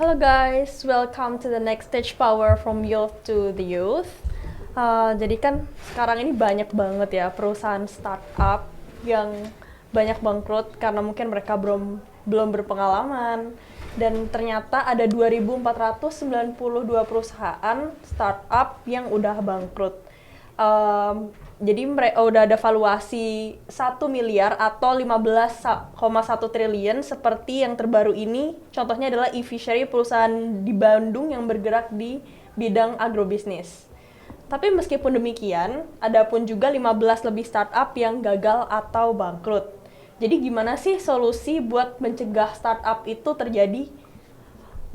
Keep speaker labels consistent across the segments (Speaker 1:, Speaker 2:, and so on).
Speaker 1: Hello guys, welcome to the next stage power from youth to the youth. Jadi kan sekarang ini banyak banget ya perusahaan startup yang banyak bangkrut karena mungkin mereka belum berpengalaman, dan ternyata ada 2.492 perusahaan startup yang udah bangkrut. Jadi mereka udah ada valuasi 1 miliar atau 15,1 triliun seperti yang terbaru ini. Contohnya adalah e-fishery, perusahaan di Bandung yang bergerak di bidang agrobisnis. Tapi meskipun demikian, ada pun juga 15 lebih startup yang gagal atau bangkrut. Jadi gimana sih solusi buat mencegah startup itu terjadi?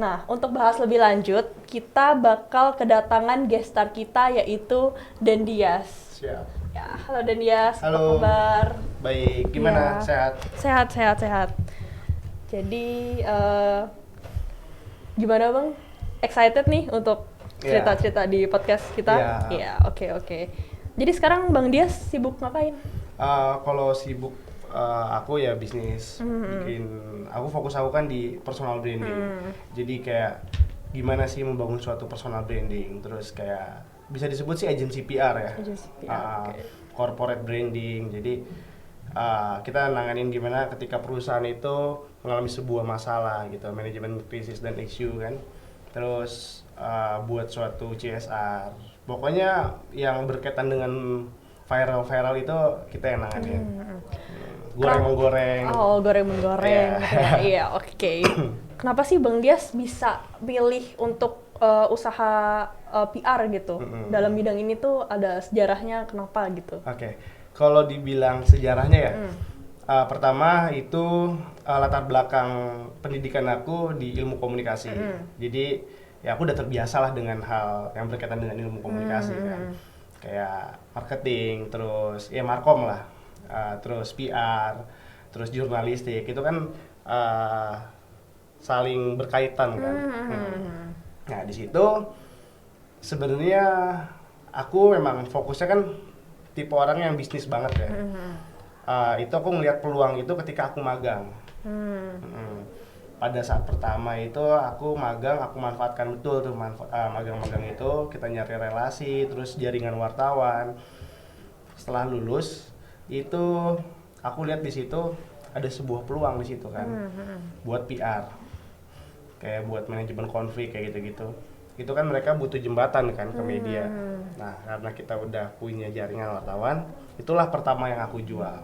Speaker 1: Nah, untuk bahas lebih lanjut, kita bakal kedatangan guest star kita yaitu Dendias.
Speaker 2: Siap.
Speaker 1: Ya, halo Dendias, apa
Speaker 2: Halo.
Speaker 1: kabar?
Speaker 2: Baik, gimana?
Speaker 1: Ya.
Speaker 2: Sehat?
Speaker 1: Sehat. Jadi, gimana Bang? Excited nih untuk cerita-cerita di podcast kita? Iya, oke. Jadi sekarang Bang Dias sibuk ngapain?
Speaker 2: Kalau sibuk, aku ya bisnis. Aku kan di personal branding. Jadi kayak gimana sih membangun suatu personal branding, terus kayak bisa disebut sih agency PR ya.
Speaker 1: Agency PR, oke.
Speaker 2: Corporate branding. Jadi kita nanganin gimana ketika perusahaan itu mengalami sebuah masalah gitu, manajemen krisis dan issue kan. Terus buat suatu CSR. Pokoknya yang berkaitan dengan viral itu kita yang nanganin. Goreng-menggoreng.
Speaker 1: Oh, goreng-menggoreng.
Speaker 2: Yeah.
Speaker 1: Iya, oke. Kenapa sih Bang Dias bisa pilih untuk usaha PR gitu? Dalam bidang ini tuh ada sejarahnya kenapa gitu?
Speaker 2: Oke. Kalau dibilang sejarahnya ya, pertama itu latar belakang pendidikan aku di ilmu komunikasi. Jadi ya aku udah terbiasa lah dengan hal yang berkaitan dengan ilmu komunikasi kan. Kayak marketing, terus ya markom lah, terus PR, terus jurnalistik, itu kan saling berkaitan kan. Nah di situ sebenarnya aku memang fokusnya kan tipe orang yang bisnis banget ya. Itu aku ngelihat peluang itu ketika aku magang. Pada saat pertama itu aku magang, aku manfaatkan betul tuh magang-magang itu, kita nyari relasi, terus jaringan wartawan. Setelah lulus itu aku lihat di situ ada sebuah peluang di situ kan, buat PR, kayak buat manajemen konflik kayak gitu-gitu. Itu kan mereka butuh jembatan kan ke media. Nah karena kita udah punya jaringan wartawan, itulah pertama yang aku jual.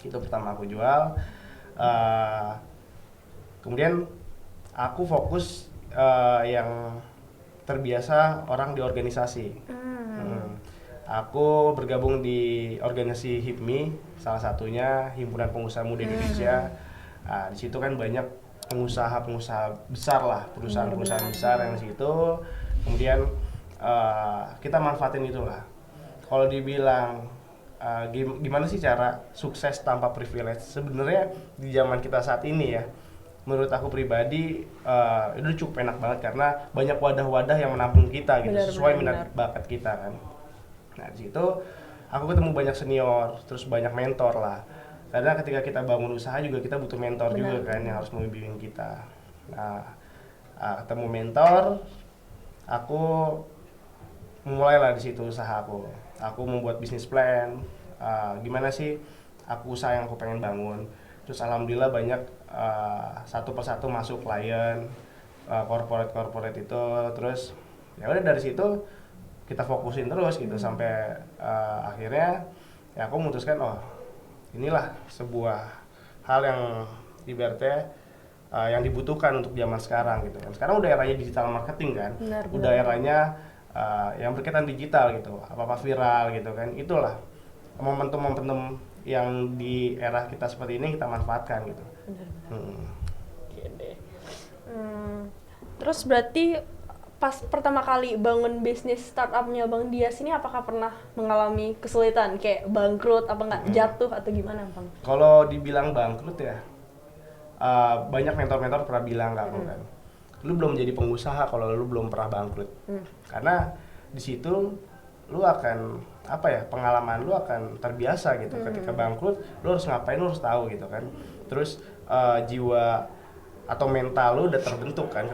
Speaker 2: Itu pertama aku jual. Kemudian aku fokus yang terbiasa orang di organisasi. Aku bergabung di organisasi HIPMI, salah satunya Himpunan Pengusaha Muda Indonesia. Di situ kan banyak pengusaha-pengusaha besar lah, perusahaan-perusahaan besar yang di situ. Kemudian kita manfaatin itulah. Kalau dibilang gimana sih cara sukses tanpa privilege? Sebenarnya di zaman kita saat ini ya, menurut aku pribadi itu cukup enak banget karena banyak wadah-wadah yang menampung kita gitu, sesuai minat bakat kita kan. Nah di situ aku ketemu banyak senior, terus banyak mentor lah. Karena ketika kita bangun usaha juga kita butuh mentor juga kan yang harus membimbing kita. Nah ketemu mentor, aku mulailah di situ usaha aku. Aku membuat bisnis plan, gimana sih aku usaha yang aku pengen bangun. Terus alhamdulillah banyak satu persatu masuk klien, corporate itu. Terus ya udah dari situ kita fokusin terus gitu sampai akhirnya ya aku memutuskan inilah sebuah hal yang ibaratnya yang dibutuhkan untuk zaman sekarang gitu kan. Sekarang udah eranya digital marketing kan, udah eranya yang berkaitan digital gitu, apa viral gitu kan. Itulah momentum-momentum yang di era kita seperti ini kita manfaatkan gitu.
Speaker 1: Oke deh. Terus berarti pas pertama kali bangun bisnis startupnya Bang Dias ini apakah pernah mengalami kesulitan kayak bangkrut, apa nggak jatuh atau gimana Bang?
Speaker 2: Kalau dibilang bangkrut ya, banyak mentor-mentor pernah bilang ke aku kan, lu belum jadi pengusaha kalau lu belum pernah bangkrut. Karena di situ lu akan pengalaman lu akan terbiasa gitu. Ketika bangkrut lu harus ngapain, lu harus tahu gitu kan. Terus jiwa atau mental lu udah terbentuk kan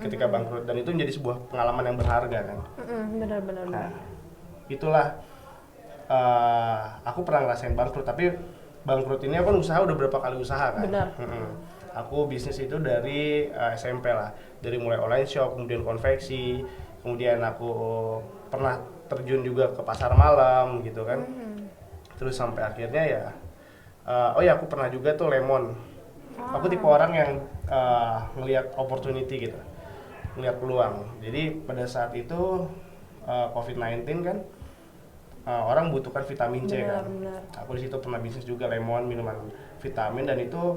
Speaker 2: ketika bangkrut, dan itu menjadi sebuah pengalaman yang berharga kan.
Speaker 1: Benar-benar.
Speaker 2: Nah, itulah aku pernah ngerasain bangkrut, tapi bangkrut ini aku kan usaha udah berapa kali usaha kan.
Speaker 1: Benar.
Speaker 2: Aku bisnis itu dari SMP lah, dari mulai online shop, kemudian konveksi, kemudian aku pernah terjun juga ke pasar malam gitu kan. Terus sampai akhirnya ya, oh ya aku pernah juga tuh lemon. Aku tipe orang yang ngelihat opportunity gitu, ngelihat peluang. Jadi pada saat itu COVID-19 kan, orang butuhkan vitamin C kan. Aku di situ pernah bisnis juga lemon, minuman vitamin, dan itu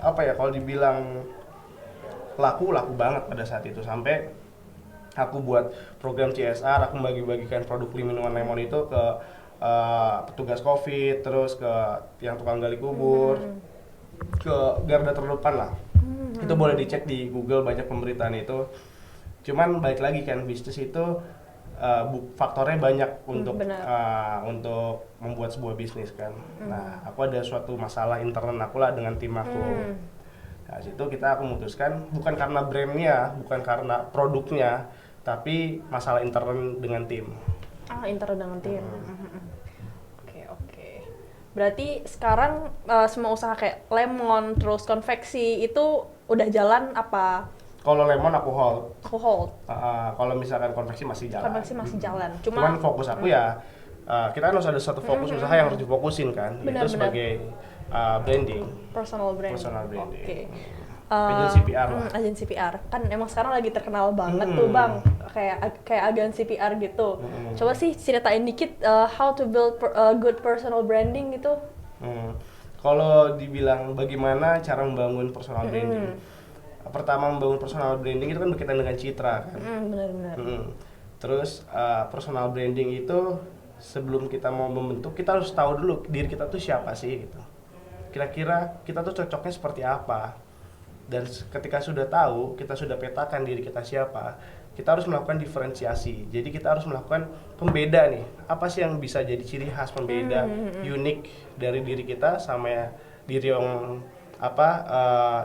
Speaker 2: apa ya, kalau dibilang laku banget pada saat itu. Sampai aku buat program CSR, aku bagi-bagikan produk minuman lemon itu ke petugas COVID, terus ke yang tukang gali kubur, ke garda terdepan lah. Itu boleh dicek di Google, banyak pemberitaan itu. Cuman balik lagi kan, bisnis itu faktornya banyak untuk membuat sebuah bisnis kan. Nah, aku ada suatu masalah internal aku lah dengan tim aku. Nah, situ aku memutuskan bukan karena brandnya, bukan karena produknya, tapi masalah internal dengan tim.
Speaker 1: Internal dengan tim. Oke. Berarti sekarang semua usaha kayak lemon terus konveksi itu udah jalan apa?
Speaker 2: Kalau lemon aku hold. Kalau misalkan konveksi masih jalan. Cuman fokus aku ya, kita kan harus ada satu fokus usaha yang harus difokusin kan. Itu sebagai branding.
Speaker 1: Personal branding.
Speaker 2: Oke. Agensi PR lah.
Speaker 1: Agensi PR. Kan emang sekarang lagi terkenal banget tuh Bang. Kayak agensi PR gitu. Coba sih ceritain dikit how to build good personal branding gitu.
Speaker 2: Kalau dibilang bagaimana cara membangun personal branding. Pertama, membangun personal branding itu kan berkaitan dengan citra kan.
Speaker 1: Benar-benar.
Speaker 2: Terus personal branding itu sebelum kita mau membentuk, kita harus tahu dulu diri kita tuh siapa sih gitu. Kira-kira kita tuh cocoknya seperti apa. Dan ketika sudah tahu, kita sudah petakan diri kita siapa, kita harus melakukan diferensiasi. Jadi kita harus melakukan pembeda nih. Apa sih yang bisa jadi ciri khas pembeda, unik dari diri kita sama diri yang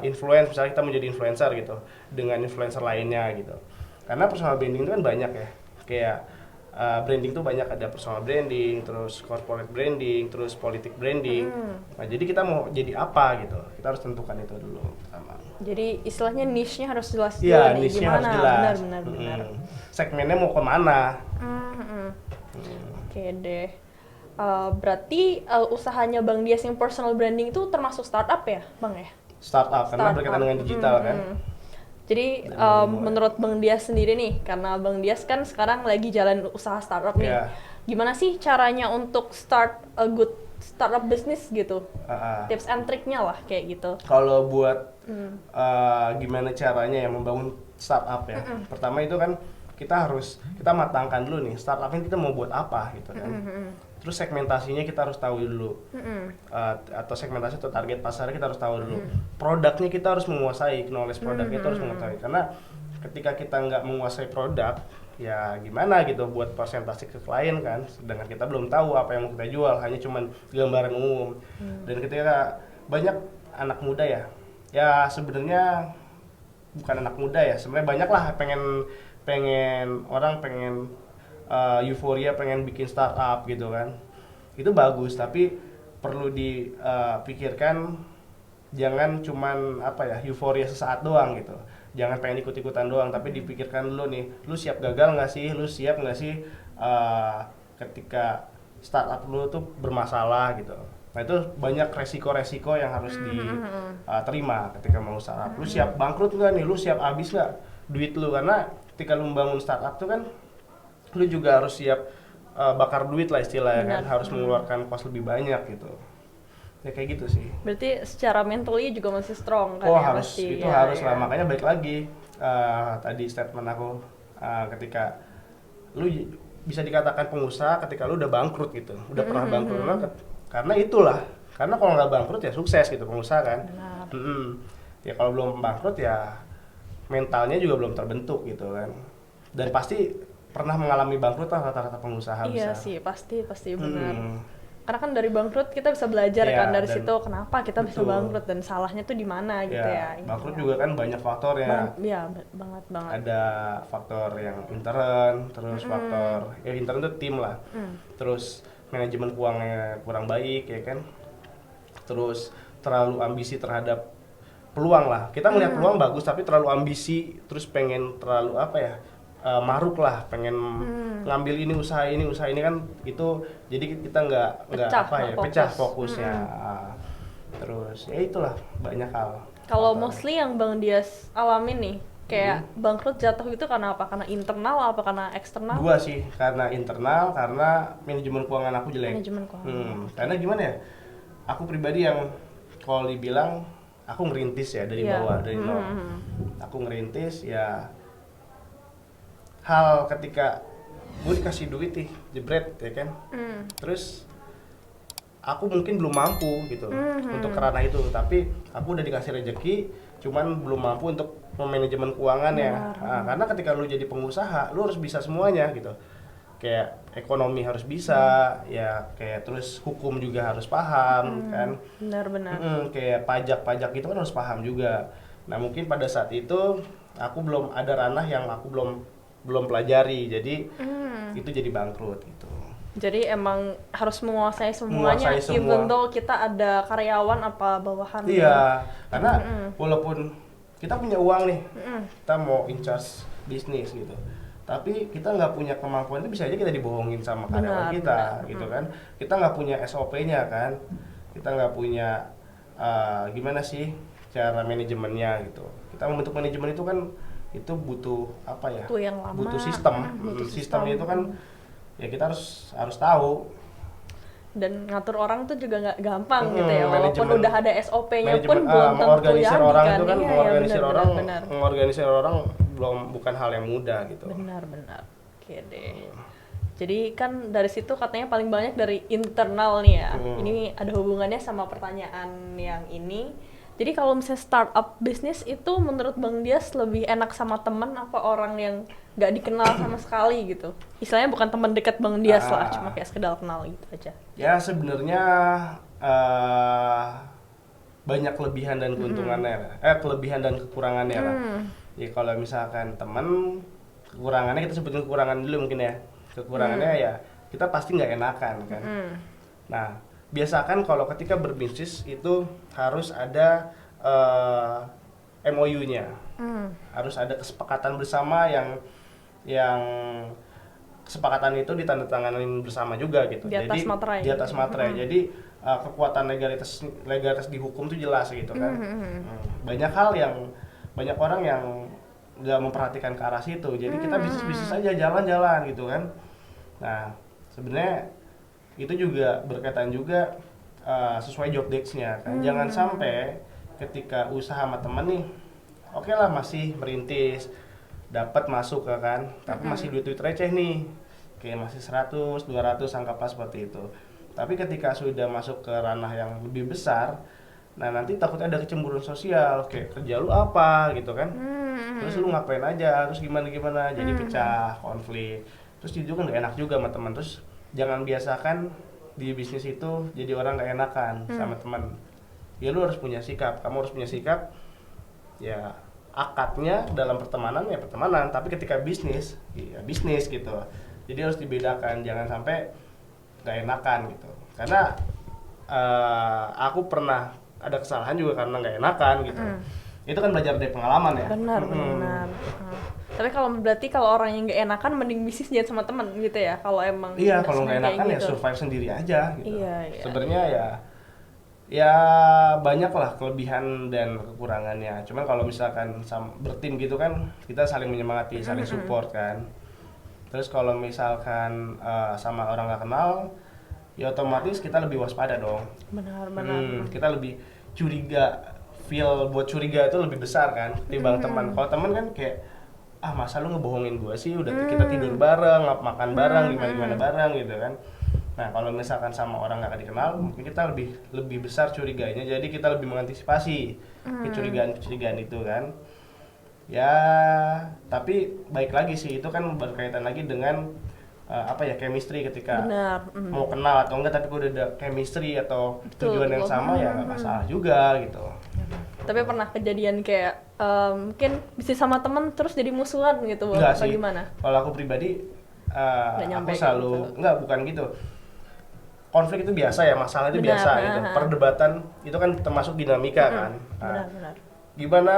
Speaker 2: influence, misalnya kita menjadi influencer gitu dengan influencer lainnya gitu. Karena personal branding itu kan banyak ya, kayak branding tuh banyak, ada personal branding, terus corporate branding, terus politik branding. Nah, jadi kita mau jadi apa gitu, kita harus tentukan itu dulu pertama.
Speaker 1: Jadi istilahnya niche-nya harus jelas dulu
Speaker 2: nih,
Speaker 1: niche-nya
Speaker 2: harus jelas.
Speaker 1: Benar.
Speaker 2: Segmennya mau kemana?
Speaker 1: Oke deh. Berarti usahanya Bang Dias yang personal branding itu termasuk startup ya, Bang ya?
Speaker 2: Startup, karena berkaitan dengan digital kan.
Speaker 1: Jadi menurut Bang Dias sendiri nih, karena Bang Dias kan sekarang lagi jalan usaha startup nih. Gimana sih caranya untuk start a good startup business gitu? Tips and triknya lah kayak gitu.
Speaker 2: Kalau buat gimana caranya ya membangun startup ya. Pertama itu kan kita matangkan dulu nih, startup ini kita mau buat apa gitu kan. Terus segmentasinya kita harus tahu dulu, atau segmentasi atau target pasarnya kita harus tahu dulu. Produknya kita harus menguasai, knowledge produknya kita harus mengetahui. Karena ketika kita nggak menguasai produk, ya gimana gitu buat presentasi ke klien kan, sedangkan kita belum tahu apa yang mau kita jual, hanya cuman gambaran umum. Dan ketika banyak anak muda ya sebenarnya bukan anak muda ya, sebenarnya banyak lah pengen euforia pengen bikin startup gitu kan. Itu bagus, tapi perlu dipikirkan jangan cuman euforia sesaat doang gitu. Jangan pengen ikut-ikutan doang, tapi dipikirkan dulu nih, lu siap gagal nggak sih? Lu siap nggak sih ketika startup lu tuh bermasalah gitu. Nah, itu banyak resiko-resiko yang harus diterima ketika mau startup. Lu siap bangkrut nggak nih? Lu siap habis nggak duit lu? Karena ketika lu membangun startup tuh kan lu juga harus siap bakar duit lah istilahnya kan, harus mengeluarkan cost lebih banyak gitu. Ya kayak gitu sih.
Speaker 1: Berarti secara mentally juga masih strong kan?
Speaker 2: Harus, itu harus lah. Makanya balik lagi tadi statement aku, ketika lu bisa dikatakan pengusaha ketika lu udah bangkrut gitu, udah pernah bangkrut. Karena itulah, karena kalau nggak bangkrut ya sukses gitu pengusaha kan. Ya kalau belum bangkrut ya mentalnya juga belum terbentuk gitu kan. Dan pasti pernah mengalami bangkrut lah rata-rata pengusaha besar.
Speaker 1: Iya sih, pasti benar. Karena kan dari bangkrut kita bisa belajar
Speaker 2: Iya,
Speaker 1: kan dari
Speaker 2: dan
Speaker 1: situ kenapa kita bisa
Speaker 2: betul.
Speaker 1: bangkrut dan salahnya tuh di mana gitu ya.
Speaker 2: Bangkrut
Speaker 1: intinya.
Speaker 2: juga kan banyak faktornya.
Speaker 1: Iya, banget banget.
Speaker 2: Ada faktor yang intern, terus faktor intern itu tim lah. Terus manajemen keuangannya kurang baik ya kan. Terus terlalu ambisi terhadap peluang lah. Kita melihat peluang bagus tapi terlalu ambisi, terus pengen terlalu apa ya? Maruk lah, pengen ngambil usaha ini kan itu jadi kita nggak
Speaker 1: Pecah,
Speaker 2: apa ya,
Speaker 1: nggak fokus.
Speaker 2: pecah fokusnya. Terus ya itulah banyak hal.
Speaker 1: Kalau
Speaker 2: Faktor.
Speaker 1: mostly yang Bang Dias alamin nih, kayak bangkrut jatuh itu karena apa? Karena internal apa karena eksternal?
Speaker 2: Dua sih, karena internal, karena manajemen keuangan aku jelek.
Speaker 1: Manajemen keuangan.
Speaker 2: Karena gimana ya? Aku pribadi yang kalau dibilang aku ngerintis ya dari
Speaker 1: Iya.
Speaker 2: bawah, dari nol. Aku ngerintis ya hal ketika gue dikasih duit nih, jebret ya kan. Terus aku mungkin belum mampu gitu untuk ke ranah itu, tapi aku udah dikasih rezeki, cuman belum mampu untuk memanajemen keuangannya. Nah, karena ketika lu jadi pengusaha, lu harus bisa semuanya gitu. Kayak ekonomi harus bisa, ya kayak terus hukum juga harus paham kan.
Speaker 1: Benar-benar.
Speaker 2: Kayak pajak-pajak itu kan harus paham juga. Nah, mungkin pada saat itu aku belum ada ranah yang aku belum pelajari. Jadi itu jadi bangkrut gitu.
Speaker 1: Jadi emang harus menguasai semuanya,
Speaker 2: Menguasai semua.
Speaker 1: even though kita ada karyawan apa bawahan.
Speaker 2: Iya, karena walaupun kita punya uang nih, kita mau in charge bisnis gitu, tapi kita nggak punya kemampuan itu bisa aja kita dibohongin sama karyawan
Speaker 1: Benar,
Speaker 2: kita,
Speaker 1: benar.
Speaker 2: gitu kan? Kita nggak punya SOP-nya kan, kita nggak punya gimana sih cara manajemennya gitu. Kita membentuk manajemen itu kan itu butuh apa ya?
Speaker 1: Butuh yang lama.
Speaker 2: Butuh sistem.
Speaker 1: Butuh
Speaker 2: Sistemnya
Speaker 1: sistem.
Speaker 2: itu kan ya kita harus tahu.
Speaker 1: Dan ngatur orang tuh juga nggak gampang gitu ya, walaupun
Speaker 2: Manajemen-
Speaker 1: udah ada SOP-nya pun
Speaker 2: manajemen,
Speaker 1: belum tentu
Speaker 2: mengorganisir
Speaker 1: jadi
Speaker 2: orang
Speaker 1: kan.
Speaker 2: itu kan
Speaker 1: Iya,
Speaker 2: mengorganisir
Speaker 1: benar,
Speaker 2: orang
Speaker 1: benar.
Speaker 2: mengorganisir orang bukan hal yang mudah gitu.
Speaker 1: Benar. Oke deh. Jadi kan dari situ katanya paling banyak dari internal nih ya. Ini ada hubungannya sama pertanyaan yang ini. Jadi kalau misalnya startup bisnis itu menurut Bang Dias lebih enak sama teman apa orang yang nggak dikenal sama sekali gitu? Istilahnya bukan teman dekat Bang Dias lah, cuma kayak sekedar kenal gitu aja.
Speaker 2: Ya sebenarnya banyak kelebihan dan keuntungannya, kelebihan dan kekurangannya lah. Ya kalau misalkan teman, kekurangannya kita sebutin kekurangan dulu mungkin ya. Kekurangannya ya kita pasti nggak enakan kan. Nah biasakan kalau ketika berbisnis itu harus ada MOU-nya, harus ada kesepakatan bersama yang kesepakatan itu ditandatangani bersama juga gitu.
Speaker 1: Di atas
Speaker 2: Jadi
Speaker 1: materai.
Speaker 2: di atas materai. Jadi kekuatan legalitas di hukum itu jelas gitu kan. Banyak hal yang banyak orang yang nggak memperhatikan ke arah situ. Jadi kita bisnis aja jalan-jalan gitu kan. Nah sebenarnya itu juga berkaitan juga sesuai job desk-nya kan. Jangan sampai ketika usaha sama temen nih, oke lah masih merintis, dapat masuk kan, tapi masih duit receh nih, kayak masih 100, 200 anggaplah seperti itu. Tapi ketika sudah masuk ke ranah yang lebih besar, nah nanti takutnya ada kecemburuan sosial, kayak kerja lu apa gitu kan, terus lu ngapain aja, terus gimana jadi pecah, konflik, terus juga nggak enak juga sama teman. Terus jangan biasakan di bisnis itu jadi orang nggak enakan sama teman. Ya lu harus punya sikap, kamu harus punya sikap. Ya akadnya dalam pertemanan ya pertemanan, tapi ketika bisnis, ya bisnis gitu. Jadi harus dibedakan, jangan sampai nggak enakan gitu. Karena aku pernah ada kesalahan juga karena nggak enakan gitu. Itu kan belajar dari pengalaman ya.
Speaker 1: Benar. Tapi kalau orang yang nggak enakan mending bisnis jangan sama teman gitu ya. Kalau emang
Speaker 2: Iya, kalau nggak
Speaker 1: kayak
Speaker 2: enakan ya
Speaker 1: gitu.
Speaker 2: survive sendiri aja gitu.
Speaker 1: Iya.
Speaker 2: Sebenarnya ya banyak lah kelebihan dan kekurangannya. Cuman kalau misalkan bertim gitu kan kita saling menyemangati, saling support kan. Terus kalau misalkan sama orang nggak kenal, ya otomatis kita lebih waspada dong.
Speaker 1: Benar.
Speaker 2: Kita lebih curiga, feel buat curiga itu lebih besar kan ketimbang teman. Kalau teman kan kayak masa lu ngebohongin gua sih, udah kita tidur bareng, makan bareng, gimana bareng gitu kan. Nah kalau misalkan sama orang nggak dikenal, mungkin kita lebih besar curiganya, jadi kita lebih mengantisipasi kecurigaan itu kan. Ya tapi baik lagi sih, itu kan berkaitan lagi dengan chemistry ketika
Speaker 1: Benar.
Speaker 2: mau kenal atau enggak, tapi kalau udah ada chemistry atau
Speaker 1: Betul,
Speaker 2: tujuan yang
Speaker 1: betul.
Speaker 2: sama ya nggak masalah juga gitu.
Speaker 1: Tapi pernah kejadian kayak mungkin bisnis sama temen terus jadi musuhan gitu,
Speaker 2: Enggak
Speaker 1: apa
Speaker 2: sih.
Speaker 1: gimana?
Speaker 2: Kalau aku pribadi,
Speaker 1: Nggak
Speaker 2: aku
Speaker 1: nyampe
Speaker 2: selalu
Speaker 1: gitu.
Speaker 2: enggak, bukan gitu. Konflik itu biasa ya, masalah itu
Speaker 1: Benar,
Speaker 2: biasa gitu. Perdebatan itu kan termasuk dinamika kan. Nah,
Speaker 1: Benar-benar.
Speaker 2: gimana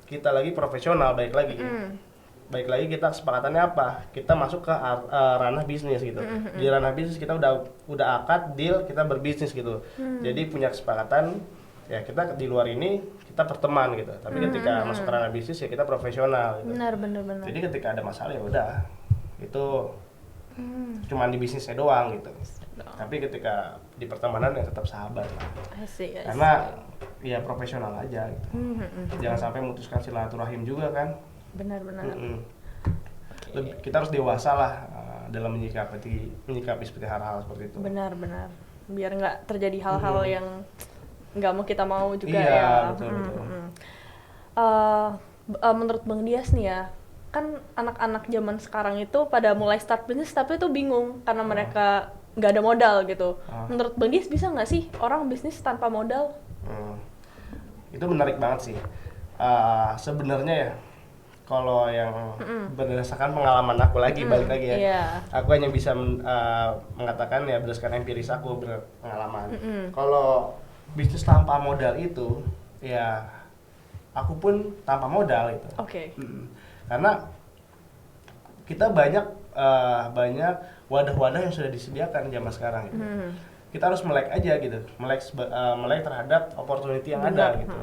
Speaker 2: kita lagi profesional, baik lagi kita kesepakatannya apa? Kita masuk ke ranah bisnis gitu. Di ranah bisnis kita udah akad deal, kita berbisnis gitu. Jadi punya kesepakatan ya, kita di luar ini kita berteman gitu. Tapi ketika masuk ke ranah bisnis ya kita profesional gitu.
Speaker 1: Benar.
Speaker 2: Jadi ketika ada masalah ya udah, itu cuman di bisnisnya doang gitu. Tapi ketika di pertemanan ya tetap sahabat lah.
Speaker 1: I see.
Speaker 2: Karena ya profesional aja gitu. Jangan sampai memutuskan silaturahim juga kan.
Speaker 1: Benar-benar.
Speaker 2: Kita harus dewasa lah dalam menyikapi seperti hal-hal seperti itu.
Speaker 1: Benar-benar. Biar nggak terjadi hal-hal yang nggak mau kita mau juga
Speaker 2: Iya,
Speaker 1: ya.
Speaker 2: betul.
Speaker 1: Menurut Bang Dias nih ya, kan anak-anak zaman sekarang itu pada mulai start bisnis tapi itu bingung karena mereka nggak ada modal gitu. Menurut Bang Dias bisa nggak sih orang bisnis tanpa modal?
Speaker 2: Itu menarik banget sih. Sebenarnya ya, kalau yang berdasarkan pengalaman aku lagi, balik lagi ya.
Speaker 1: Iya.
Speaker 2: Aku hanya bisa mengatakan ya berdasarkan empiris aku berpengalaman. Kalau bisnis tanpa modal itu, ya aku pun tanpa modal itu.
Speaker 1: Oke.
Speaker 2: Karena kita banyak wadah-wadah yang sudah disediakan zaman sekarang gitu. Kita harus melek aja gitu, melek terhadap opportunity yang ada gitu.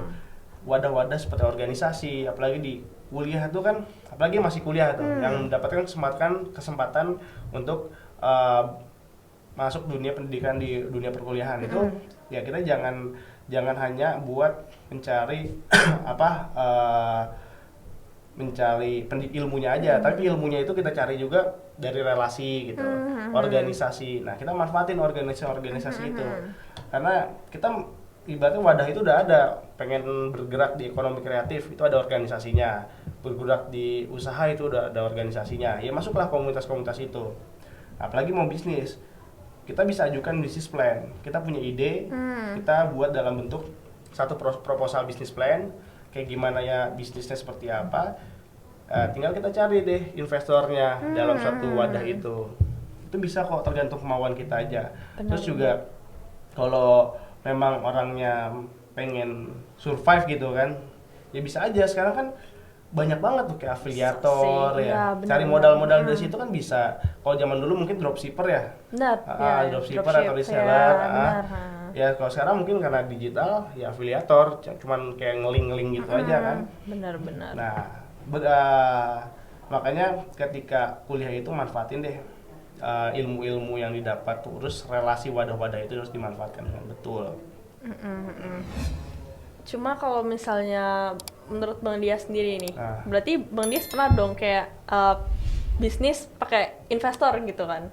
Speaker 2: Wadah-wadah seperti organisasi, apalagi di kuliah itu kan, apalagi masih kuliah tuh, yang mendapatkan kesempatan untuk masuk dunia pendidikan di dunia perkuliahan itu, ya kita jangan hanya buat mencari ilmunya aja, tapi ilmunya itu kita cari juga dari relasi gitu, organisasi. Nah, kita manfaatin organisasi itu, karena kita ibaratnya wadah itu udah ada, pengen bergerak di ekonomi kreatif itu ada organisasinya, bergerak di usaha itu udah ada organisasinya, ya masuklah komunitas-komunitas itu. Apalagi mau bisnis, kita bisa ajukan bisnis plan, kita punya ide, kita buat dalam bentuk satu proposal bisnis plan, kayak gimana ya bisnisnya seperti apa, tinggal kita cari deh investornya dalam satu wadah itu bisa kok, tergantung kemauan kita aja. Terus juga kalau memang orangnya pengen survive gitu kan, ya bisa aja. Sekarang kan banyak banget tuh kayak afiliator ya, cari modal-modal dari situ kan bisa. Kalau zaman dulu mungkin dropshipper ya, dropshipper atau reseller. Ya kalau sekarang mungkin karena digital ya afiliator, cuman kayak ngeling-ngeling gitu aja kan.
Speaker 1: Benar-benar.
Speaker 2: Nah, makanya ketika kuliah itu manfaatin deh ilmu-ilmu yang didapat, terus relasi wadah-wadah itu harus dimanfaatkan dengan betul.
Speaker 1: Cuma kalau misalnya menurut Bang Dias sendiri nih, berarti Bang Dias pernah dong kayak bisnis pakai investor gitu kan?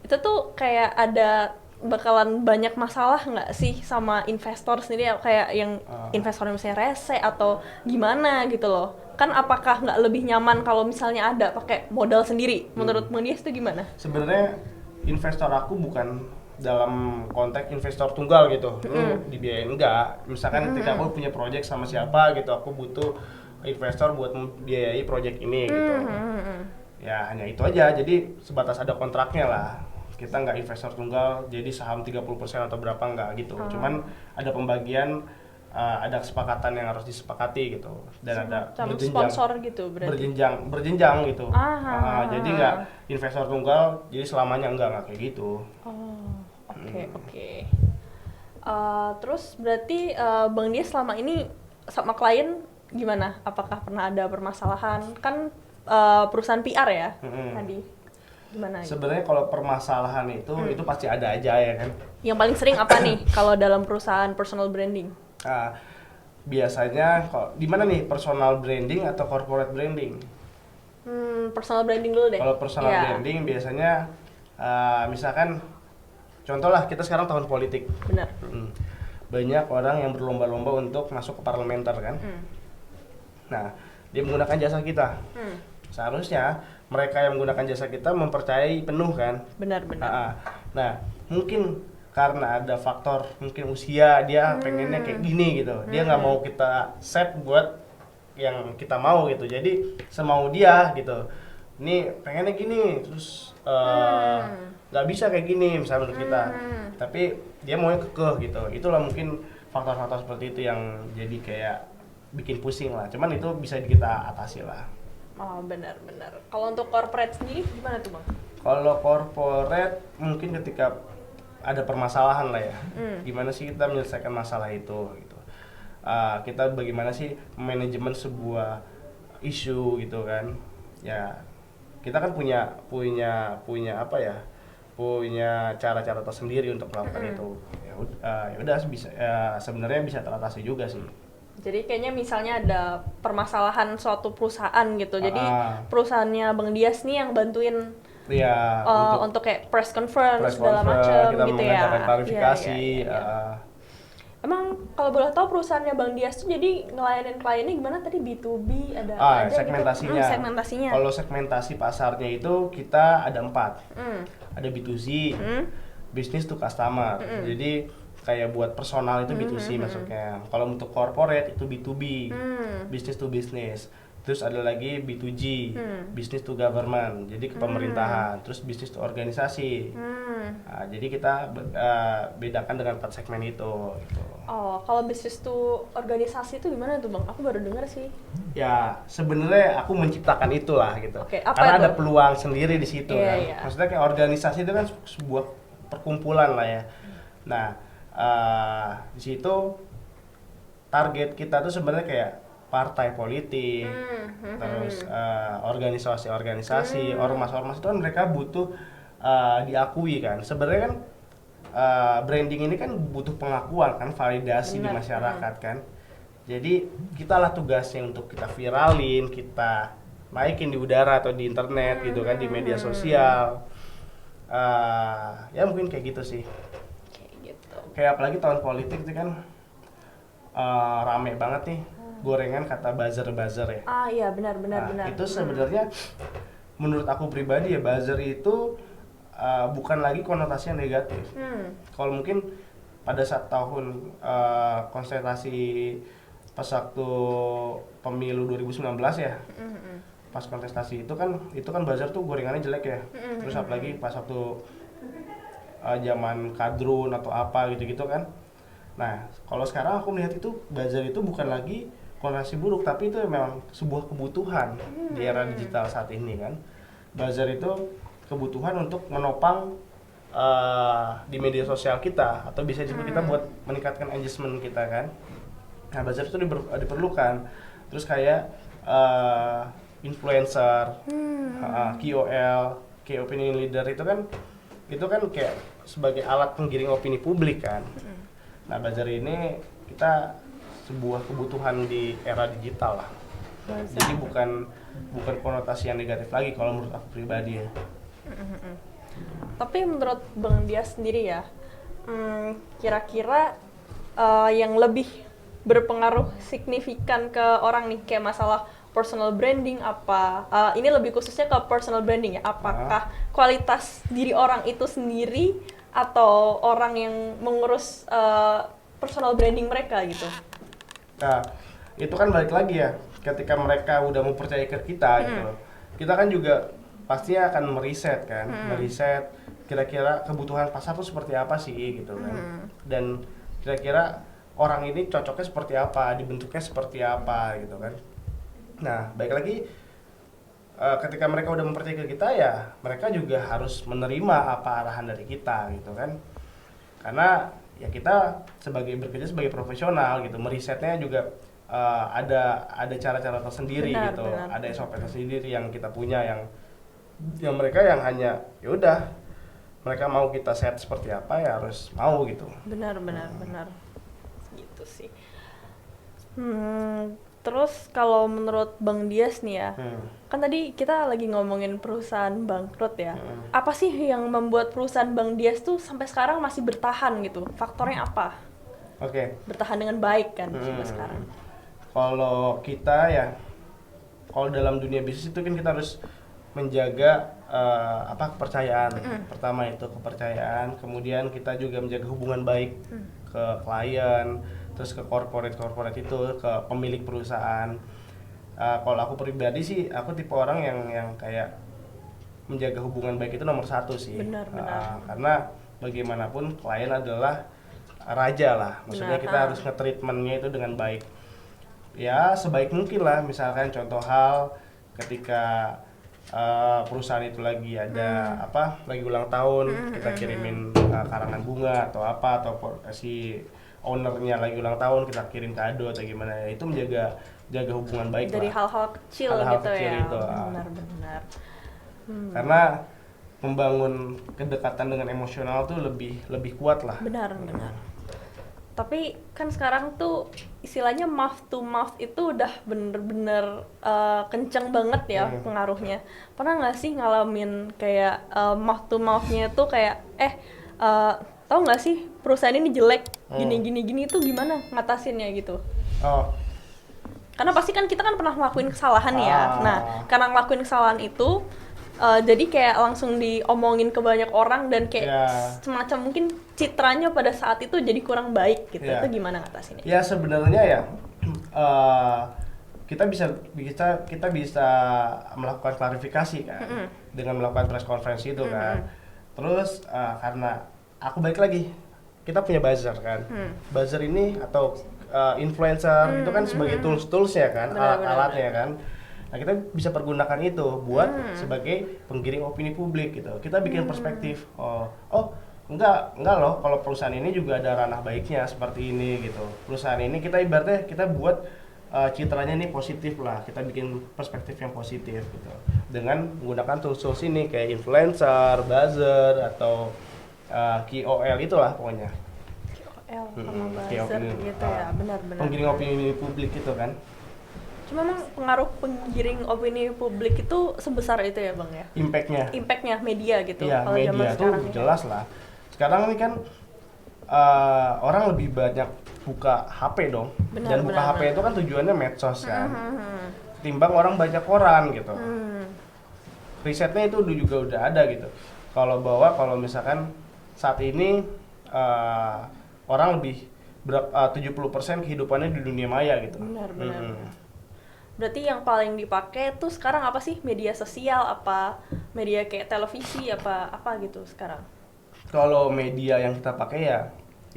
Speaker 1: Itu tuh kayak ada bakalan banyak masalah nggak sih sama investor sendiri, kayak yang investornya misalnya rese atau gimana gitu loh? Kan apakah nggak lebih nyaman kalau misalnya ada pakai modal sendiri? Menurut Bang Dias itu gimana?
Speaker 2: Sebenarnya investor aku bukan dalam konteks investor tunggal gitu, dibiayain enggak. Misalkan ketika aku punya project sama siapa gitu, aku butuh investor buat membiayai project ini gitu. Ya hanya itu aja, jadi sebatas ada kontraknya lah. Kita nggak investor tunggal, jadi saham 30% atau berapa enggak gitu. Cuman ada pembagian, ada kesepakatan yang harus disepakati gitu, dan ada
Speaker 1: sponsor gitu berarti.
Speaker 2: berjenjang gitu. Jadi nggak investor tunggal, jadi selamanya enggak kayak gitu.
Speaker 1: Oke. Terus berarti Bang Dias selama ini sama klien gimana? Apakah pernah ada permasalahan? Kan perusahaan PR ya tadi. Gimana?
Speaker 2: Sebenarnya kalau permasalahan itu pasti ada aja ya kan.
Speaker 1: Yang paling sering apa nih kalau dalam perusahaan personal branding?
Speaker 2: Biasanya di mana nih, personal branding atau corporate branding?
Speaker 1: Personal branding dulu deh.
Speaker 2: Kalau personal branding biasanya misalkan contoh lah, kita sekarang tahun politik.
Speaker 1: Benar.
Speaker 2: Banyak orang yang berlomba-lomba untuk masuk ke parlementer kan. Nah, dia menggunakan jasa kita. Seharusnya mereka yang menggunakan jasa kita mempercayai penuh kan.
Speaker 1: Benar-benar.
Speaker 2: Nah, mungkin karena ada faktor mungkin usia, dia pengennya kayak gini gitu. Dia nggak mau kita set buat yang kita mau gitu. Jadi semau dia gitu. Ini pengennya gini, terus nggak bisa kayak gini misalnya menurut kita. Tapi dia maunya kekeh gitu. Itulah mungkin faktor-faktor seperti itu yang jadi kayak bikin pusing lah. Cuman itu bisa kita atasi lah.
Speaker 1: Oh, benar-benar. Kalau untuk corporate sendiri gimana tuh, Bang?
Speaker 2: Kalau corporate mungkin ketika ada permasalahan lah ya, gimana sih kita menyelesaikan masalah itu gitu. Kita bagaimana sih manajemen sebuah isu gitu kan. Ya, kita kan punya apa ya? Punya cara-cara tersendiri untuk melakukan itu. Ya udah bisa sebenarnya bisa teratasi juga sih.
Speaker 1: Jadi kayaknya misalnya ada permasalahan suatu perusahaan gitu. Jadi
Speaker 2: Ah.
Speaker 1: perusahaannya Bang Dias nih yang bantuin
Speaker 2: Ya,
Speaker 1: untuk kayak press conference
Speaker 2: press
Speaker 1: segala
Speaker 2: conference,
Speaker 1: macam
Speaker 2: kita
Speaker 1: gitu ya.
Speaker 2: mengajarkan klarifikasi.
Speaker 1: Iya, iya, iya. Emang kalau boleh tahu perusahaannya Bang Dias tuh jadi ngelayanin kliennya gimana tadi, B2B ada apa aja
Speaker 2: Segmentasinya.
Speaker 1: gitu? Segmentasinya.
Speaker 2: Kalau segmentasi pasarnya itu kita ada 4. Ada B2C, business to customer. Jadi kayak buat personal itu B2C masuknya. Kalau untuk corporate itu B2B, business to business. Terus ada lagi B2G, business to government, jadi ke pemerintahan. Terus business to organisasi. Nah, jadi kita bedakan dengan 4 segmen itu. Gitu.
Speaker 1: Oh, kalau business to organisasi itu gimana tuh Bang? Aku baru dengar sih.
Speaker 2: Ya sebenarnya aku menciptakan itulah gitu.
Speaker 1: Oke, apa
Speaker 2: karena
Speaker 1: itu?
Speaker 2: ada peluang sendiri di situ
Speaker 1: Iya,
Speaker 2: kan.
Speaker 1: iya.
Speaker 2: Maksudnya kayak organisasi itu kan sebuah perkumpulan lah ya. Nah di situ target kita tuh sebenarnya kayak partai politik, terus organisasi-organisasi, ormas-ormas itu kan mereka butuh diakui kan. Sebenarnya kan branding ini kan butuh pengakuan kan, validasi di masyarakat kan. Jadi kita lah tugasnya untuk kita viralin, kita naikin di udara atau di internet gitu kan, di media sosial. Ya mungkin kayak gitu sih.
Speaker 1: Kayak gitu.
Speaker 2: Kayak apalagi tahun politik itu kan rame banget nih gorengan kata buzzer ya.
Speaker 1: Ah iya, benar.
Speaker 2: Itu sebenarnya menurut aku pribadi ya, buzzer itu bukan lagi konotasinya negatif. Kalau mungkin pada saat tahun konsentrasi pas waktu pemilu 2019 ya, pas kontestasi itu kan buzzer tuh gorengannya jelek ya. Terus apalagi pas waktu zaman kadrun atau apa gitu-gitu kan. Nah, kalau sekarang aku melihat itu buzzer itu bukan lagi konotasi buruk, tapi itu memang sebuah kebutuhan di era digital saat ini kan. Buzzer itu kebutuhan untuk menopang di media sosial kita, atau bisa disebut kita buat meningkatkan engagement kita kan. Nah, buzzer itu diperlukan. Terus kayak influencer, KOL, key opinion leader itu kan kayak sebagai alat penggiring opini publik kan. Nah, buzzer ini kita sebuah kebutuhan di era digital lah. Jadi bukan konotasi yang negatif lagi kalau menurut aku pribadi ya.
Speaker 1: Tapi menurut Bang Dias sendiri ya, kira-kira yang lebih berpengaruh signifikan ke orang nih kayak masalah personal branding apa? Ini lebih khususnya ke personal branding ya. Apakah kualitas diri orang itu sendiri atau orang yang mengurus personal branding mereka gitu?
Speaker 2: Nah, itu kan balik lagi ya, ketika mereka udah mempercayai ke kita gitu, kita kan juga pastinya akan meriset kan, meriset kira-kira kebutuhan pasar tuh seperti apa sih gitu kan, dan kira-kira orang ini cocoknya seperti apa, dibentuknya seperti apa gitu kan. Nah, baik lagi ketika mereka udah mempercayai ke kita ya, mereka juga harus menerima apa arahan dari kita gitu kan, karena ya kita bekerja sebagai profesional gitu, merisetnya juga ada cara-cara tersendiri gitu, ada SOP tersendiri yang kita punya, yang mereka yang hanya ya udah mereka mau kita set seperti apa ya harus mau gitu.
Speaker 1: Benar gitu sih. Terus kalau menurut Bang Dias nih ya, kan tadi kita lagi ngomongin perusahaan bangkrut ya. Apa sih yang membuat perusahaan Bang Dias tuh sampai sekarang masih bertahan gitu? Faktornya apa?
Speaker 2: Oke.
Speaker 1: Bertahan dengan baik kan sampai sekarang.
Speaker 2: Kalau kita ya, kalau dalam dunia bisnis itu kan kita harus menjaga kepercayaan. Pertama itu kepercayaan, kemudian kita juga menjaga hubungan baik ke klien, terus ke corporate itu, ke pemilik perusahaan. Kalau aku pribadi sih, aku tipe orang yang kayak menjaga hubungan baik itu nomor satu sih.
Speaker 1: Benar.
Speaker 2: Karena bagaimanapun klien adalah raja lah, maksudnya
Speaker 1: Benar.
Speaker 2: kita harus nge-treatmentnya itu dengan baik. Ya sebaik mungkin lah, misalkan contoh hal ketika perusahaan itu lagi ada lagi ulang tahun, kita kirimin karangan bunga atau apa, atau si ownernya lagi ulang tahun kita kirim kado atau gimana, ya itu jaga hubungan baik
Speaker 1: Dari
Speaker 2: lah.
Speaker 1: hal-hal kecil
Speaker 2: Hal-hal
Speaker 1: gitu
Speaker 2: kecil
Speaker 1: ya.
Speaker 2: itu,
Speaker 1: Benar.
Speaker 2: Karena membangun kedekatan dengan emosional tuh lebih kuat lah.
Speaker 1: Benar. Tapi kan sekarang tuh istilahnya mouth to mouth itu udah bener-bener kenceng banget ya pengaruhnya. Pernah nggak sih ngalamin kayak mouth to mouthnya tuh kayak tahu nggak sih perusahaan ini jelek gini itu gimana ngatasinnya gitu?
Speaker 2: Oh,
Speaker 1: Karena pasti kan kita kan pernah ngelakuin kesalahan ya. Nah, karena ngelakuin kesalahan itu jadi kayak langsung diomongin ke banyak orang dan kayak semacam mungkin citranya pada saat itu jadi kurang baik gitu. Itu gimana ngatasinnya?
Speaker 2: ya sebenarnya ya kita bisa melakukan klarifikasi kan dengan melakukan press conference itu kan. Terus karena aku balik lagi, kita punya buzzer kan. Buzzer ini atau influencer itu kan sebagai tools-toolsnya kan, alat-alatnya kan. Nah, kita bisa pergunakan itu buat sebagai penggiring opini publik gitu. Kita bikin perspektif. Enggak loh, kalau perusahaan ini juga ada ranah baiknya seperti ini gitu. Perusahaan ini kita ibaratnya kita buat citranya ini positif lah. Kita bikin perspektif yang positif gitu. Dengan menggunakan tools-tools ini kayak influencer, buzzer atau KOL itulah pokoknya.
Speaker 1: Sama buzzer gitu ya, benar.
Speaker 2: Penggiring opini publik itu kan.
Speaker 1: Cuma memang pengaruh penggiring opini publik itu sebesar itu ya Bang ya? Impactnya media gitu.
Speaker 2: Iya,
Speaker 1: kalau zaman
Speaker 2: media tuh
Speaker 1: sekarang
Speaker 2: jelas lah. Sekarang ini kan orang lebih banyak buka HP dong. Dan buka HP itu kan tujuannya medsos kan. Ketimbang orang baca koran gitu. Risetnya itu juga udah ada gitu. Kalau misalkan saat ini orang lebih 70% kehidupannya di dunia maya gitu.
Speaker 1: Benar. Berarti yang paling dipakai tuh sekarang apa sih? Media sosial apa? Media kayak televisi apa gitu sekarang?
Speaker 2: Kalau media yang kita pakai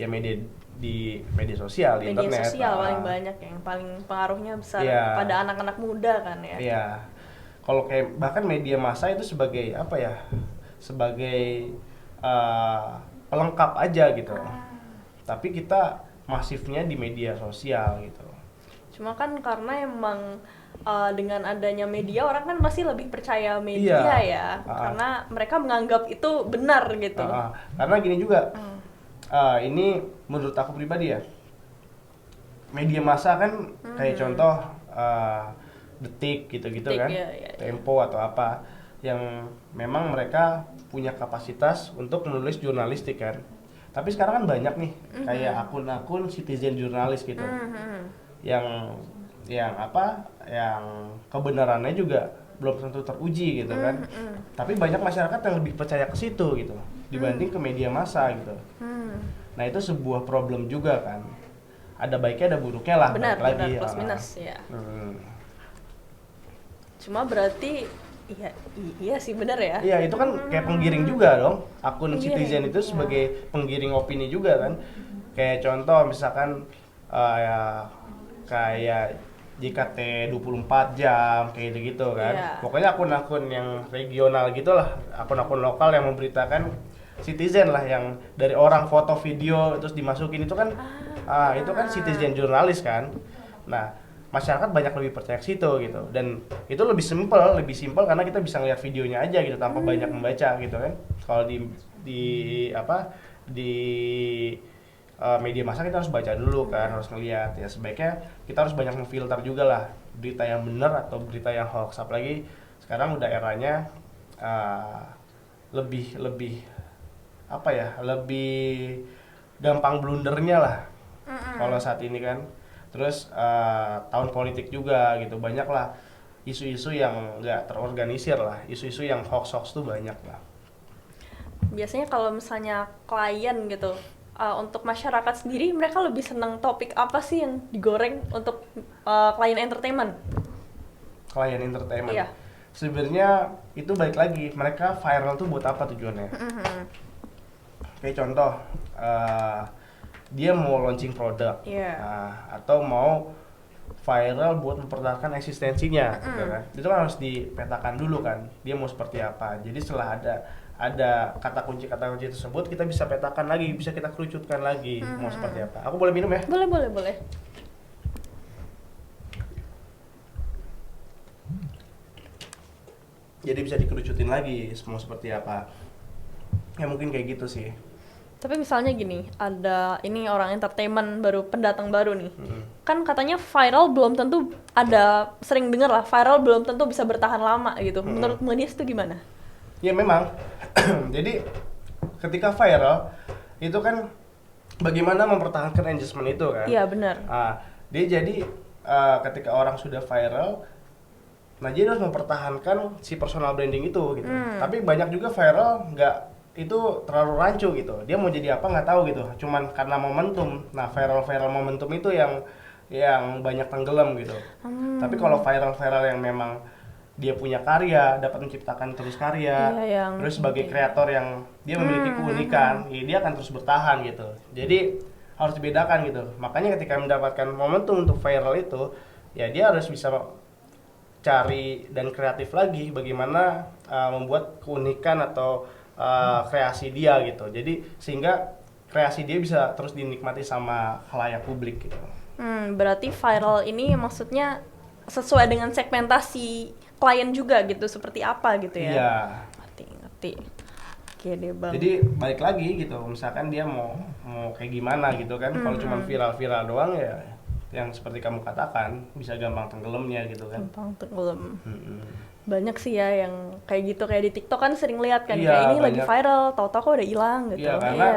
Speaker 2: ya media di media sosial, di internet.
Speaker 1: Media sosial paling banyak yang paling pengaruhnya besar pada anak-anak muda kan ya.
Speaker 2: Iya. Kalau kayak bahkan media massa itu sebagai apa ya? Sebagai pelengkap aja gitu. Tapi kita masifnya di media sosial gitu.
Speaker 1: Cuma kan karena emang dengan adanya media orang kan pasti lebih percaya media ya, karena mereka menganggap itu benar gitu.
Speaker 2: Karena gini juga, ini menurut aku pribadi ya, media massa kan kayak contoh Detik gitu-gitu kan, Tempo atau apa, yang memang mereka punya kapasitas untuk menulis jurnalistik kan. Tapi sekarang kan banyak nih kayak akun-akun citizen jurnalis gitu. Yang kebenarannya juga belum tentu teruji gitu kan. Tapi banyak masyarakat yang lebih percaya ke situ gitu dibanding ke media massa gitu. Nah, itu sebuah problem juga kan. Ada baiknya ada buruknya lah.
Speaker 1: Benar,
Speaker 2: lagi
Speaker 1: plus minus ya. Cuma berarti iya sih benar ya.
Speaker 2: Iya, itu kan kayak penggiring juga dong. Akun citizen itu sebagai penggiring opini juga kan. Kayak contoh misalkan kayak JKT 24 jam kayak gitu kan. Pokoknya akun-akun yang regional gitulah, akun-akun lokal yang memberitakan citizen lah, yang dari orang foto video terus dimasukin itu kan itu kan citizen jurnalis kan. Nah, masyarakat banyak lebih percaya ke situ gitu, dan itu lebih simpel karena kita bisa ngeliat videonya aja gitu tanpa banyak membaca gitu kan. Kalau di media massa kita harus baca dulu kan, harus ngeliat ya. Sebaiknya kita harus banyak memfilter juga lah berita yang benar atau berita yang hoax, apalagi sekarang udah eranya lebih gampang blundernya lah kalau saat ini kan. Terus tahun politik juga gitu, banyak lah isu-isu yang nggak terorganisir lah, isu-isu yang hoax tuh banyak lah.
Speaker 1: Biasanya kalau misalnya klien gitu, untuk masyarakat sendiri mereka lebih senang topik apa sih yang digoreng untuk klien entertainment?
Speaker 2: Klien entertainment.
Speaker 1: Iya.
Speaker 2: Sebenarnya itu balik lagi, mereka viral tuh buat apa tujuannya? Kayak contoh, dia mau launching produk, atau mau viral buat mempertahankan eksistensinya, gitu kan? Itu kan harus dipetakan dulu kan, dia mau seperti apa. Jadi setelah ada kata kunci tersebut, kita bisa petakan lagi, bisa kita kerucutkan lagi mau seperti apa. Aku boleh minum ya?
Speaker 1: Boleh.
Speaker 2: Jadi bisa dikerucutin lagi mau seperti apa. Ya mungkin kayak gitu sih.
Speaker 1: Tapi misalnya gini, ada ini orang entertainment pendatang baru nih. Kan katanya viral belum tentu, ada sering dengar lah, viral belum tentu bisa bertahan lama gitu. Menurut Manias itu gimana?
Speaker 2: Ya memang. Jadi ketika viral itu kan bagaimana mempertahankan engagement itu kan?
Speaker 1: Iya benar.
Speaker 2: Dia jadi ketika orang sudah viral, nah dia harus mempertahankan si personal branding itu gitu. Tapi banyak juga viral nggak itu terlalu rancu gitu. Dia mau jadi apa nggak tahu gitu. Cuman karena momentum. Nah viral momentum itu yang banyak tenggelam gitu. Tapi kalau viral yang memang dia punya karya, dapat menciptakan terus karya, terus sebagai kreator yang dia memiliki keunikan, ya dia akan terus bertahan gitu. Jadi harus dibedakan gitu. Makanya ketika mendapatkan momentum untuk viral itu, ya dia harus bisa cari dan kreatif lagi bagaimana membuat keunikan atau kreasi dia gitu. Jadi sehingga kreasi dia bisa terus dinikmati sama khalayak publik gitu.
Speaker 1: Berarti viral ini maksudnya sesuai dengan segmentasi klien juga gitu, seperti apa gitu ya?
Speaker 2: Iya.
Speaker 1: Ngerti. Oke deh Bang.
Speaker 2: Jadi balik lagi gitu, misalkan dia mau kayak gimana gitu kan. Kalau cuma viral doang ya yang seperti kamu katakan bisa gampang tenggelamnya gitu kan.
Speaker 1: Gampang tenggelam. Banyak sih ya yang kayak gitu, kayak di TikTok kan sering lihat kan, kayak ini
Speaker 2: banyak.
Speaker 1: lagi viral, tahu-tahu kok udah hilang gitu.
Speaker 2: Iya, karena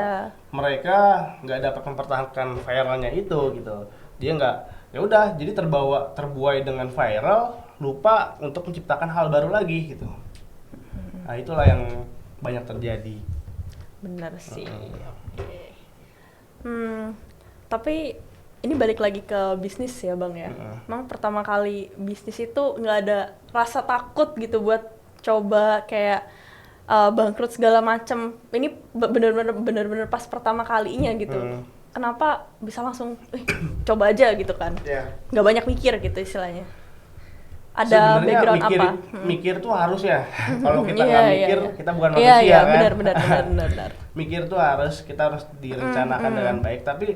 Speaker 2: mereka nggak dapat mempertahankan viralnya itu gitu. Dia nggak, ya udah, jadi terbuai dengan viral, lupa untuk menciptakan hal baru lagi gitu. Nah itulah yang banyak terjadi.
Speaker 1: Benar sih. Tapi ini balik lagi ke bisnis ya Bang ya. Emang pertama kali bisnis itu nggak ada rasa takut gitu buat coba kayak bangkrut segala macem. Ini bener-bener pas pertama kalinya gitu. Kenapa bisa langsung coba aja gitu kan? Nggak banyak mikir gitu istilahnya. Ada
Speaker 2: sebenarnya
Speaker 1: background apa?
Speaker 2: Mikir tuh harus ya. Kalau kita nggak mikir, kita bukan manusia kan.
Speaker 1: Benar.
Speaker 2: Mikir tuh kita harus direncanakan dengan baik. Tapi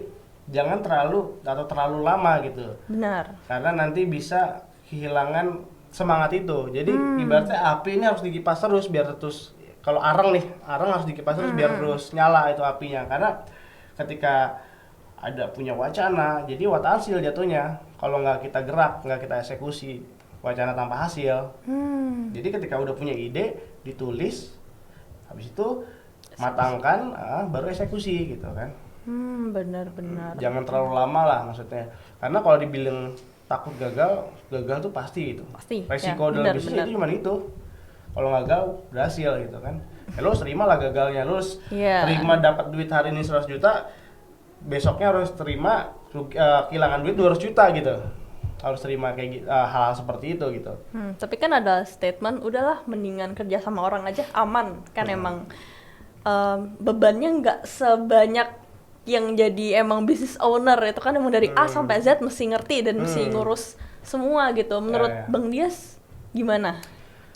Speaker 2: jangan terlalu lama gitu.
Speaker 1: Benar.
Speaker 2: Karena nanti bisa kehilangan semangat itu. Jadi ibaratnya api ini harus dikipas terus biar terus. Kalau arang harus dikipas terus biar terus nyala itu apinya. Karena ketika ada punya wacana, jadi hasil jatuhnya. Kalau nggak kita gerak, nggak kita eksekusi, wacana tanpa hasil. Jadi ketika udah punya ide, ditulis, habis itu matangkan, baru eksekusi gitu kan.
Speaker 1: Benar.
Speaker 2: Jangan terlalu lama lah maksudnya. Karena kalau dibilang takut gagal tuh pasti itu. Resiko dalam bisnis itu cuma itu. Kalau gagal berhasil gitu kan. Lo terima lah gagalnya, lo terima dapat duit hari ini 100 juta, besoknya harus terima kehilangan duit 200 juta gitu. Harus terima kayak hal-hal seperti itu gitu.
Speaker 1: Tapi kan ada statement, udahlah mendingan kerja sama orang aja aman kan. Emang bebannya nggak sebanyak yang jadi emang business owner itu kan, emang dari A sampai Z mesti ngerti dan mesti ngurus semua gitu. Menurut Bang Dias gimana?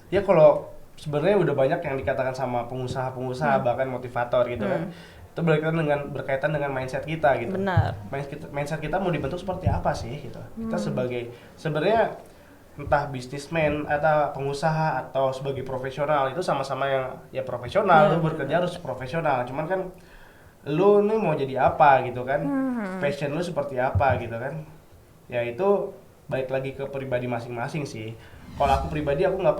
Speaker 2: Ya kalau sebenarnya udah banyak yang dikatakan sama pengusaha bahkan motivator gitu kan. Itu berkaitan dengan mindset kita gitu.
Speaker 1: Benar.
Speaker 2: Mindset kita mau dibentuk seperti apa sih gitu. Kita sebenarnya entah bisnismen atau pengusaha atau sebagai profesional itu sama-sama yang ya profesional. Lu bekerja harus profesional. Cuman kan lu nih mau jadi apa gitu kan, passion lu seperti apa gitu kan, ya itu balik lagi ke pribadi masing-masing sih. Kalau aku pribadi, aku nggak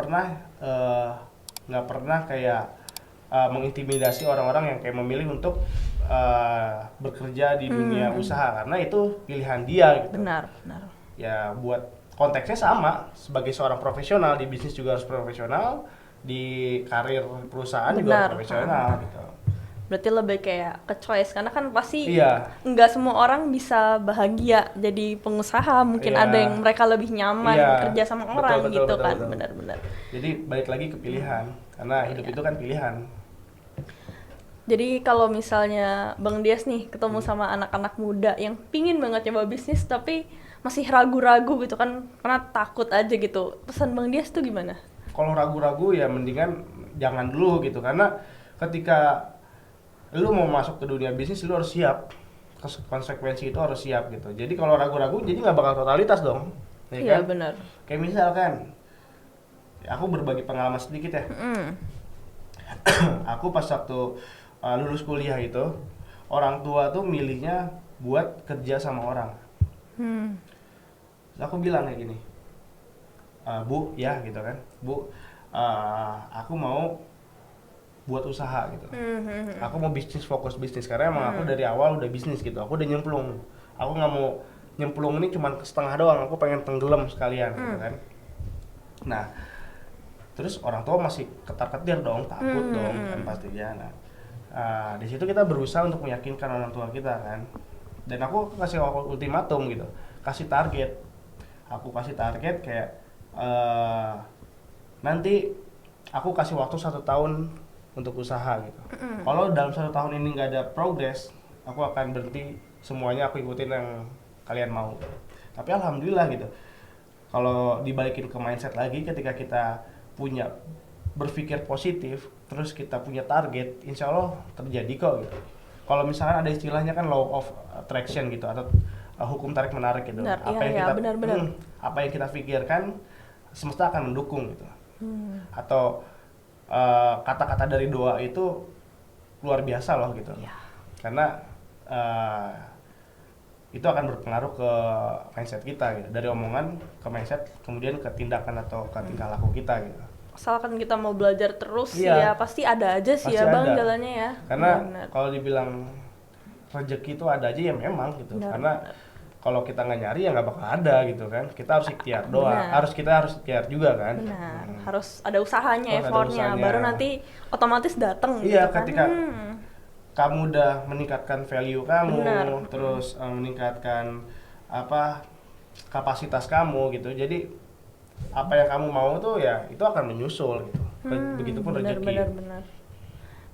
Speaker 2: pernah kayak mengintimidasi orang-orang yang kayak memilih untuk bekerja di dunia usaha, karena itu pilihan dia gitu.
Speaker 1: Benar.
Speaker 2: Ya buat konteksnya sama, sebagai seorang profesional di bisnis juga harus profesional, di karir perusahaan juga
Speaker 1: Benar.
Speaker 2: harus profesional gitu.
Speaker 1: Berarti lebih kayak ke choice, karena kan pasti
Speaker 2: Iya.
Speaker 1: nggak semua orang bisa bahagia jadi pengusaha. Mungkin
Speaker 2: Iya.
Speaker 1: ada yang mereka lebih nyaman
Speaker 2: Iya.
Speaker 1: kerja sama
Speaker 2: Betul,
Speaker 1: orang
Speaker 2: betul,
Speaker 1: gitu
Speaker 2: betul,
Speaker 1: kan.
Speaker 2: betul.
Speaker 1: Benar-benar.
Speaker 2: Jadi balik lagi ke pilihan, karena hidup
Speaker 1: Iya.
Speaker 2: itu kan pilihan.
Speaker 1: Jadi kalau misalnya Bang Dias nih ketemu sama anak-anak muda yang pingin banget coba bisnis tapi masih ragu-ragu gitu kan, karena takut aja gitu. Pesan Bang Dias tuh gimana?
Speaker 2: Kalau ragu-ragu ya mendingan jangan dulu gitu, karena ketika lu mau masuk ke dunia bisnis lu harus siap, konsekuensi itu harus siap gitu. Jadi kalau ragu-ragu jadi nggak bakal totalitas dong, ya
Speaker 1: Iya
Speaker 2: kan?
Speaker 1: benar.
Speaker 2: Kayak misalkan aku berbagi pengalaman sedikit ya. Aku pas waktu lulus kuliah itu, orang tua tuh milihnya buat kerja sama orang. Terus aku bilang kayak gini, Bu ya gitu kan, Bu, aku mau buat usaha gitu. Aku mau bisnis, fokus bisnis, karena emang aku dari awal udah bisnis gitu. Aku udah nyemplung. Aku nggak mau nyemplung ini cuma setengah doang. Aku pengen tenggelam sekalian gitu kan. Nah, terus orang tua masih ketar-ketir dong, takut dong kan pastinya. Nah, di situ kita berusaha untuk meyakinkan orang tua kita kan. Dan aku kasih ultimatum gitu, kasih target. Aku kasih target kayak nanti aku kasih waktu 1 tahun untuk usaha gitu. Kalau dalam 1 tahun ini nggak ada progres, aku akan berhenti semuanya, aku ikutin yang kalian mau. Tapi alhamdulillah gitu, kalau dibalikin ke mindset lagi, ketika kita punya berpikir positif, terus kita punya target, insya Allah terjadi kok gitu. Kalau misalkan ada istilahnya kan law of attraction gitu, atau hukum tarik menarik gitu.
Speaker 1: Benar,
Speaker 2: Apa yang
Speaker 1: iya,
Speaker 2: kita
Speaker 1: benar.
Speaker 2: apa yang kita pikirkan semesta akan mendukung gitu. Atau kata-kata dari doa itu luar biasa loh gitu.
Speaker 1: Iya.
Speaker 2: Karena itu akan berpengaruh ke mindset kita gitu. Dari omongan ke mindset, kemudian ke tindakan atau ke tingkah laku kita gitu.
Speaker 1: Asalkan kita mau belajar terus
Speaker 2: Iya.
Speaker 1: ya pasti ada aja sih
Speaker 2: Pasti
Speaker 1: ya Bang
Speaker 2: ada.
Speaker 1: jalannya ya.
Speaker 2: Karena
Speaker 1: Benar.
Speaker 2: kalau dibilang rezeki itu ada aja ya memang gitu.
Speaker 1: Benar,
Speaker 2: Karena kalau kita nggak nyari ya nggak bakal ada gitu kan. Kita harus ikhtiar doa.
Speaker 1: Benar.
Speaker 2: Kita harus ikhtiar juga kan.
Speaker 1: Benar, harus ada usahanya,
Speaker 2: Harus ada
Speaker 1: effortnya,
Speaker 2: usahanya.
Speaker 1: baru nanti otomatis datang
Speaker 2: Iya,
Speaker 1: gitu kan.
Speaker 2: ketika kamu udah meningkatkan value kamu,
Speaker 1: Benar.
Speaker 2: terus meningkatkan apa kapasitas kamu gitu. Jadi apa yang kamu mau tuh ya itu akan menyusul gitu. Begitupun rezeki.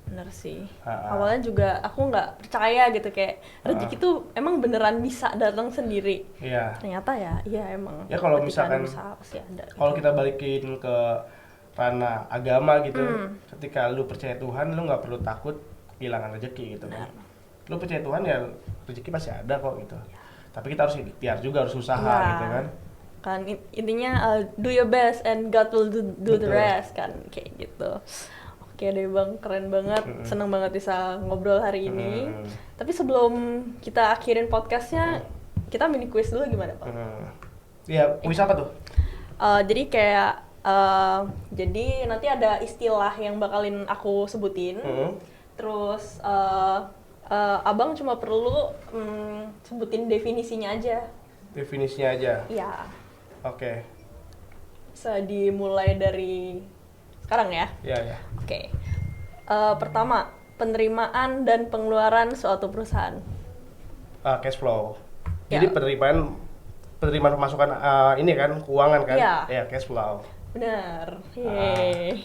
Speaker 1: Bener sih.
Speaker 2: Ha-ha.
Speaker 1: Awalnya juga aku nggak percaya gitu, kayak rezeki tuh emang beneran bisa datang sendiri.
Speaker 2: Iya.
Speaker 1: Ternyata ya, iya emang.
Speaker 2: Ya kalau
Speaker 1: ketika ada
Speaker 2: misalkan
Speaker 1: usaha pasti ada.
Speaker 2: Kalau kita balikin ke ranah agama gitu, ketika lu percaya Tuhan, lu nggak perlu takut kehilangan rezeki gitu kan. Lu percaya Tuhan ya rezeki pasti ada kok gitu. Tapi kita harus ikhtiar juga, harus usaha
Speaker 1: Iya.
Speaker 2: gitu kan.
Speaker 1: Kan intinya do your best and God will do the
Speaker 2: Betul.
Speaker 1: rest kan, kayak gitu. Oke deh Bang, keren banget, seneng banget bisa ngobrol hari ini. Tapi sebelum kita akhirin podcastnya, kita mini quiz dulu gimana Bang?
Speaker 2: Iya, kuis apa tuh?
Speaker 1: Jadi kayak jadi nanti ada istilah yang bakalin aku sebutin. Terus Abang cuma perlu sebutin definisinya aja.
Speaker 2: Definisinya aja.
Speaker 1: Iya.
Speaker 2: Oke.
Speaker 1: Bisa dimulai dari sekarang ya.
Speaker 2: Iya, ya.
Speaker 1: Oke. Pertama, penerimaan dan pengeluaran suatu perusahaan.
Speaker 2: Cash flow.
Speaker 1: Ya.
Speaker 2: Jadi penerimaan pemasukan ini kan keuangan kan?
Speaker 1: Iya.
Speaker 2: Ya, cash flow.
Speaker 1: Benar. Yeay.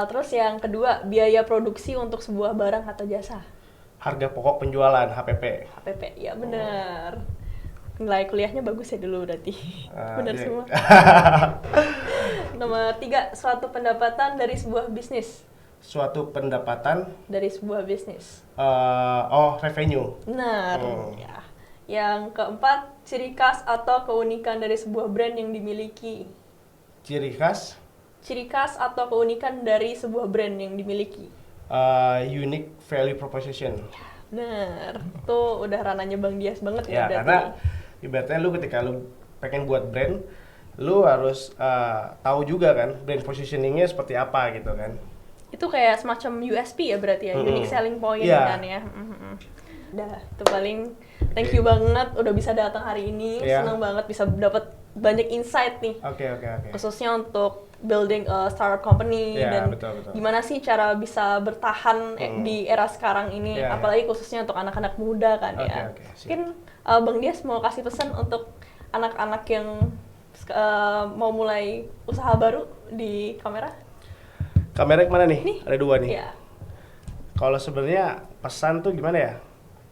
Speaker 1: Terus yang kedua, biaya produksi untuk sebuah barang atau jasa.
Speaker 2: Harga pokok penjualan HPP.
Speaker 1: HPP. Ya benar. Nilai kuliahnya bagus ya dulu berarti. Benar
Speaker 2: Iya.
Speaker 1: semua. Nomor 3, suatu pendapatan dari sebuah bisnis.
Speaker 2: Suatu pendapatan
Speaker 1: Dari sebuah bisnis.
Speaker 2: revenue.
Speaker 1: Benar. Ya. Yang keempat, ciri khas atau keunikan dari sebuah brand yang dimiliki.
Speaker 2: Ciri khas
Speaker 1: Ciri khas atau keunikan dari sebuah brand yang dimiliki.
Speaker 2: unique value proposition.
Speaker 1: Benar. Itu udah rananya Bang Dias banget ya,
Speaker 2: Ya,
Speaker 1: berarti.
Speaker 2: karena ibaratnya lu ketika lu pengen buat brand, lu harus tahu juga kan brand positioningnya seperti apa gitu kan.
Speaker 1: Itu kayak semacam USP ya berarti ya, unique selling point
Speaker 2: Iya.
Speaker 1: kan ya. Udah, itu paling thank you banget udah bisa datang hari ini.
Speaker 2: Iya.
Speaker 1: Seneng banget bisa dapat banyak insight nih.
Speaker 2: Oke.
Speaker 1: Khususnya untuk building a startup company
Speaker 2: Iya,
Speaker 1: dan
Speaker 2: betul.
Speaker 1: gimana sih cara bisa bertahan di era sekarang ini,
Speaker 2: Iya,
Speaker 1: apalagi khususnya untuk anak-anak muda kan ya.
Speaker 2: Oke, siap.
Speaker 1: Mungkin Bang Dias mau kasih pesan untuk anak-anak yang mau mulai usaha baru di kamera?
Speaker 2: Kamera kemana nih?
Speaker 1: Nih.
Speaker 2: Ada 2 nih.
Speaker 1: Iya.
Speaker 2: Kalau sebenarnya pesan tuh gimana ya?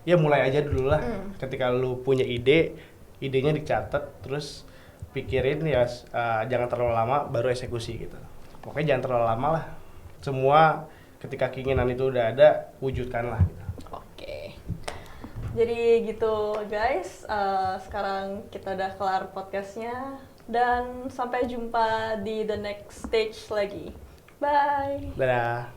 Speaker 2: Ya mulai aja dulu lah. Ketika lu punya ide, idenya dicatat, terus pikirin ya, jangan terlalu lama baru eksekusi gitu. Pokoknya jangan terlalu lama lah. Semua ketika keinginan itu udah ada, wujudkanlah gitu.
Speaker 1: Oke. Jadi gitu guys, sekarang kita udah kelar podcastnya dan sampai jumpa di the next stage lagi. Bye.
Speaker 2: Dadah.